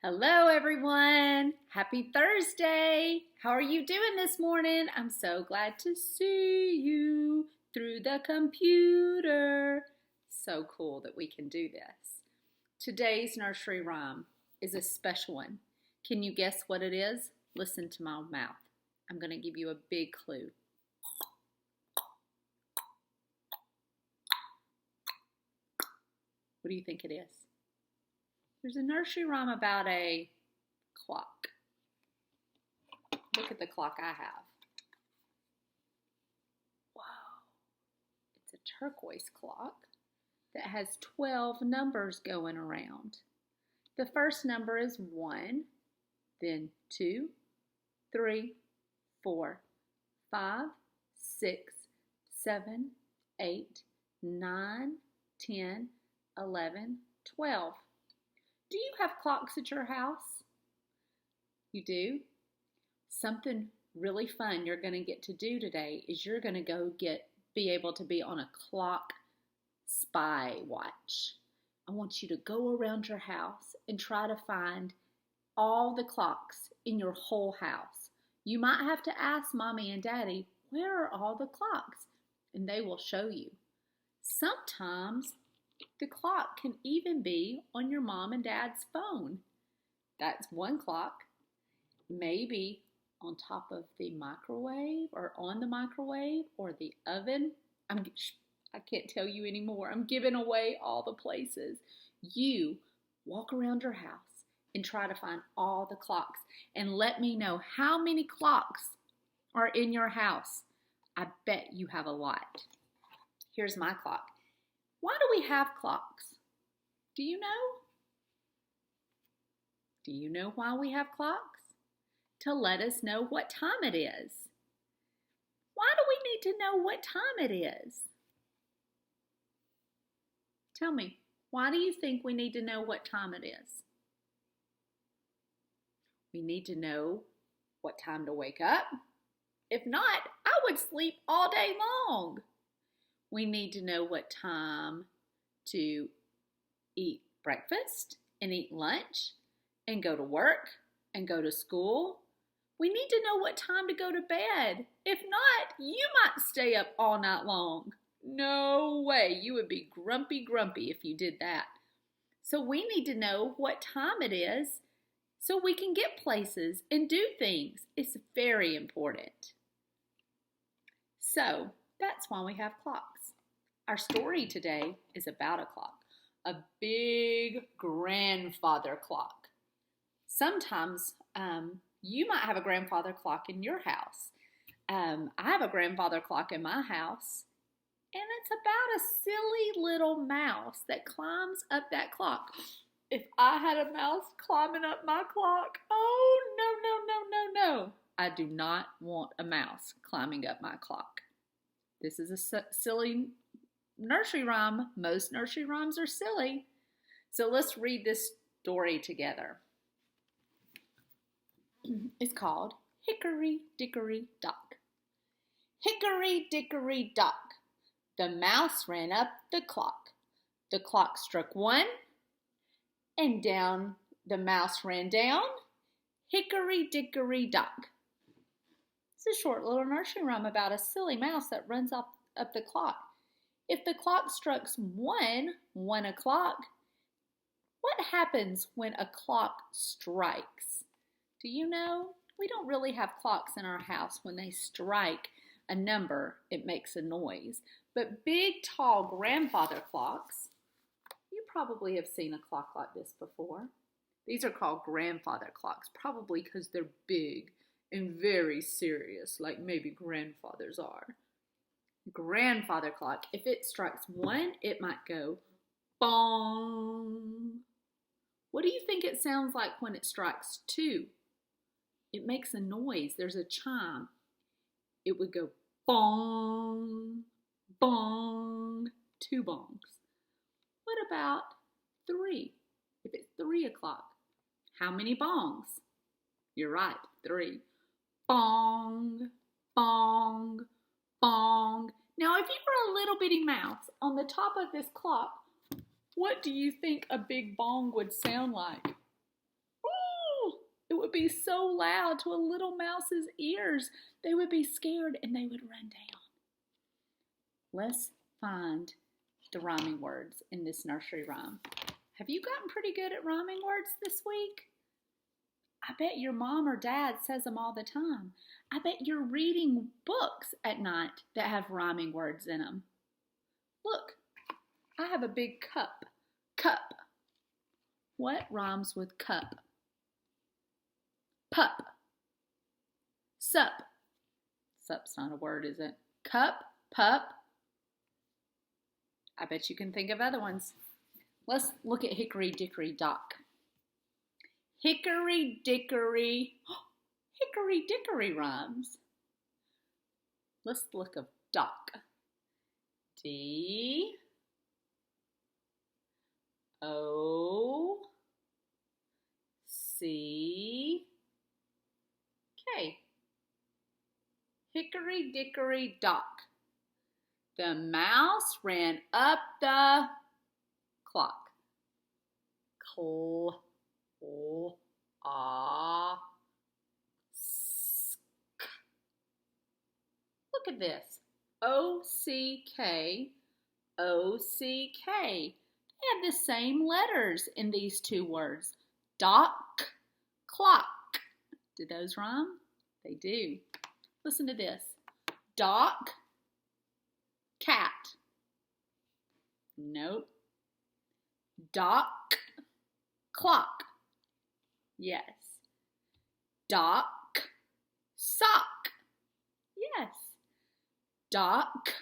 Hello, everyone. Happy Thursday. How are you doing this morning? I'm so glad to see you through the computer. So cool that we can do this. Today's nursery rhyme is a special one. Can you guess what it is? Listen to my mouth. I'm going to give you a big clue. What do you think it is? There's a nursery rhyme about a clock. Look at the clock I have. Wow. It's a turquoise clock that has 12 numbers going around. The first number is 1, then 2, 3, 4, 5, 6, 7, 8, 9, 10, 11, 12. Do you have clocks at your house? You do? Something really fun you're going to get to do today is you're going to be able to be on a clock spy watch. I want you to go around your house and try to find all the clocks in your whole house. You might have to ask Mommy and Daddy, where are all the clocks? And they will show you. Sometimes the clock can even be on your mom and dad's phone. That's one clock. Maybe on top of the microwave or on the microwave or the oven. I can't tell you anymore. I'm giving away all the places. You walk around your house and try to find all the clocks and let me know how many clocks are in your house. I bet you have a lot. Here's my clock. Why do we have clocks? Do you know? Do you know why we have clocks? To let us know what time it is. Why do we need to know what time it is? Tell me, why do you think we need to know what time it is? We need to know what time to wake up. If not, I would sleep all day long. We need to know what time to eat breakfast and eat lunch and go to work and go to school. We need to know what time to go to bed. If not, you might stay up all night long. No way, you would be grumpy if you did that. So we need to know what time it is so we can get places and do things. It's very important. So that's why we have clocks. Our story today is about a clock, a big grandfather clock. Sometimes you might have a grandfather clock in your house. I have a grandfather clock in my house, and it's about a silly little mouse that climbs up that clock. If I had a mouse climbing up my clock, oh, no. I do not want a mouse climbing up my clock. This is a silly nursery rhyme. Most nursery rhymes are silly. So let's read this story together. It's called Hickory, Dickory, Dock. Hickory, Dickory, Dock. The mouse ran up the clock. The clock struck 1, and down the mouse ran down. Hickory, Dickory, Dock. It's a short little nursery rhyme about a silly mouse that runs up the clock. If the clock strikes 1 o'clock, what happens when a clock strikes? Do you know? We don't really have clocks in our house. When they strike a number, it makes a noise. But big, tall grandfather clocks, you probably have seen a clock like this before. These are called grandfather clocks, probably because they're big and very serious, like maybe grandfathers are. Grandfather clock, if it strikes 1, it might go bong. What do you think it sounds like when it strikes 2? It makes a noise. There's a chime. It would go bong, bong, 2 bongs. What about 3? If it's 3 o'clock, how many bongs? You're right, 3. Bong, bong, bong. Now, if you were a little bitty mouse on the top of this clock, what do you think a big bong would sound like? It would be so loud to a little mouse's ears. They would be scared and they would run down. Let's find the rhyming words in this nursery rhyme. Have you gotten pretty good at rhyming words this week? I bet your mom or dad says them all the time. I bet you're reading books at night that have rhyming words in them. Look, I have a big cup. Cup. What rhymes with cup? Pup. Sup. Sup's not a word, is it? Cup, pup. I bet you can think of other ones. Let's look at Hickory, Dickory, Dock. Hickory, Dickory. Hickory, Dickory rhymes. Let's look at Dock. D-O-C-K. Hickory, Dickory, Dock. The mouse ran up the clock. Look at this. O-C-K, O-C-K. They have the same letters in these two words. Dock, clock. Do those rhyme? They do. Listen to this. Dock, cat. Nope. Dock, clock. Yes. Dock, sock. Yes. Dock,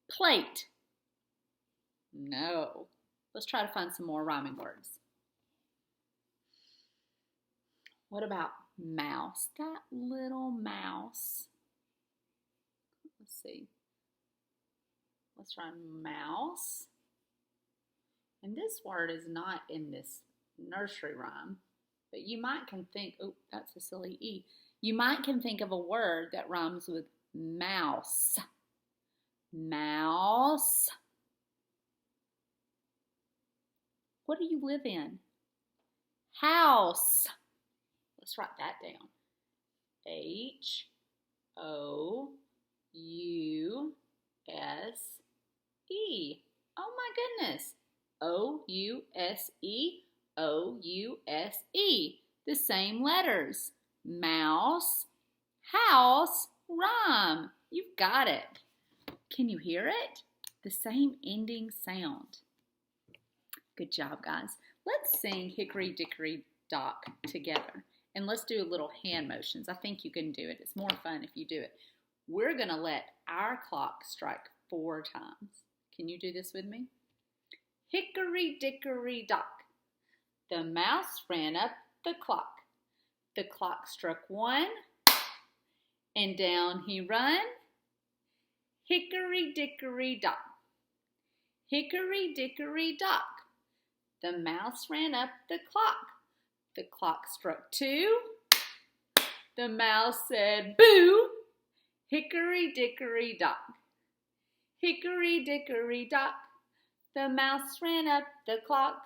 plate. No. Let's try to find some more rhyming words. What about mouse? That little mouse. Let's see. Let's try mouse. And this word is not in this nursery rhyme, but you might can think, oh, that's a silly E. You might can think of a word that rhymes with mouse. Mouse. What do you live in? House. Let's write that down. H-O-U-S-E. Oh my goodness. O-U-S-E, O-U-S-E. The same letters. Mouse, house, rhyme. You've got it. Can you hear it? The same ending sound. Good job, guys. Let's sing Hickory, Dickory, Dock together. And let's do a little hand motions. I think you can do it. It's more fun if you do it. We're going to let our clock strike 4 times. Can you do this with me? Hickory, Dickory, Dock. The mouse ran up the clock. The clock struck 1, and down he run. Hickory, Dickory, Dock. Hickory, Dickory, Dock. The mouse ran up the clock. The clock struck 2. The mouse said, boo. Hickory, Dickory, Dock. Hickory, Dickory, Dock. The mouse ran up the clock.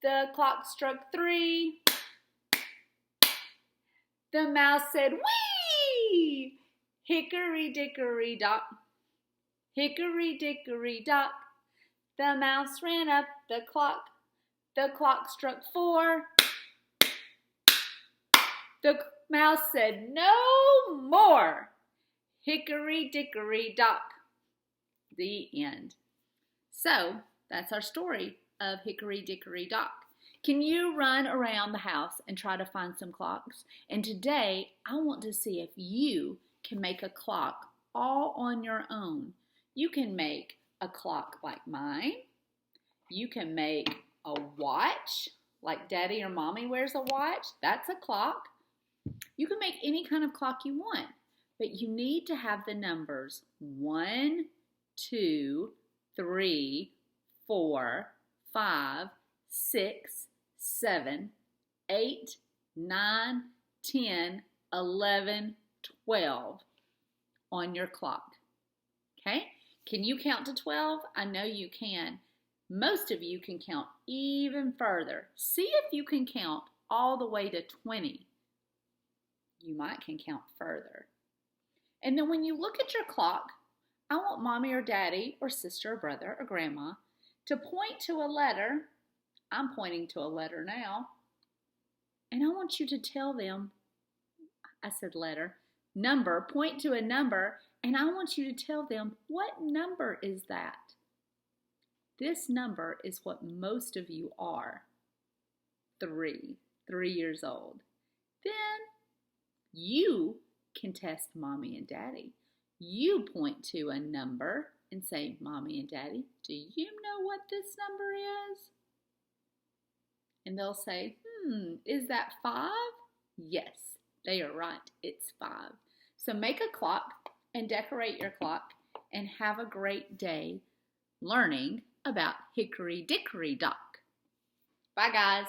The clock struck 3. The mouse said, wee. Hickory, Dickory, Dock. Hickory, Dickory, Dock. The mouse ran up the clock. The clock struck 4. The mouse said, no more. Hickory, Dickory, Dock. The end. So, that's our story of Hickory, Dickory, Dock. Can you run around the house and try to find some clocks? And today, I want to see if you can make a clock all on your own. You can make a clock like mine. You can make a watch, like Daddy or Mommy wears a watch. That's a clock. You can make any kind of clock you want, but you need to have the numbers 1, 2, 3, 4, 5, 6, 7, 8, 9, 10, 11, 12 on your clock. Okay? Can you count to 12? I know you can. Most of you can count even further. See if you can count all the way to 20. You can count further. And then when you look at your clock, I want mommy or daddy or sister or brother or grandma to point to a letter. I'm pointing to a letter now. And I want you to tell them, I said letter, number, point to a number, and I want you to tell them, what number is that? This number is what most of you are. 3 years old. Then you can test mommy and daddy. You point to a number and say, mommy and daddy, do you know what this number is? And they'll say, is that 5? Yes, they are right. It's 5. So make a clock and decorate your clock and have a great day learning about Hickory Dickory Dock. Bye, guys.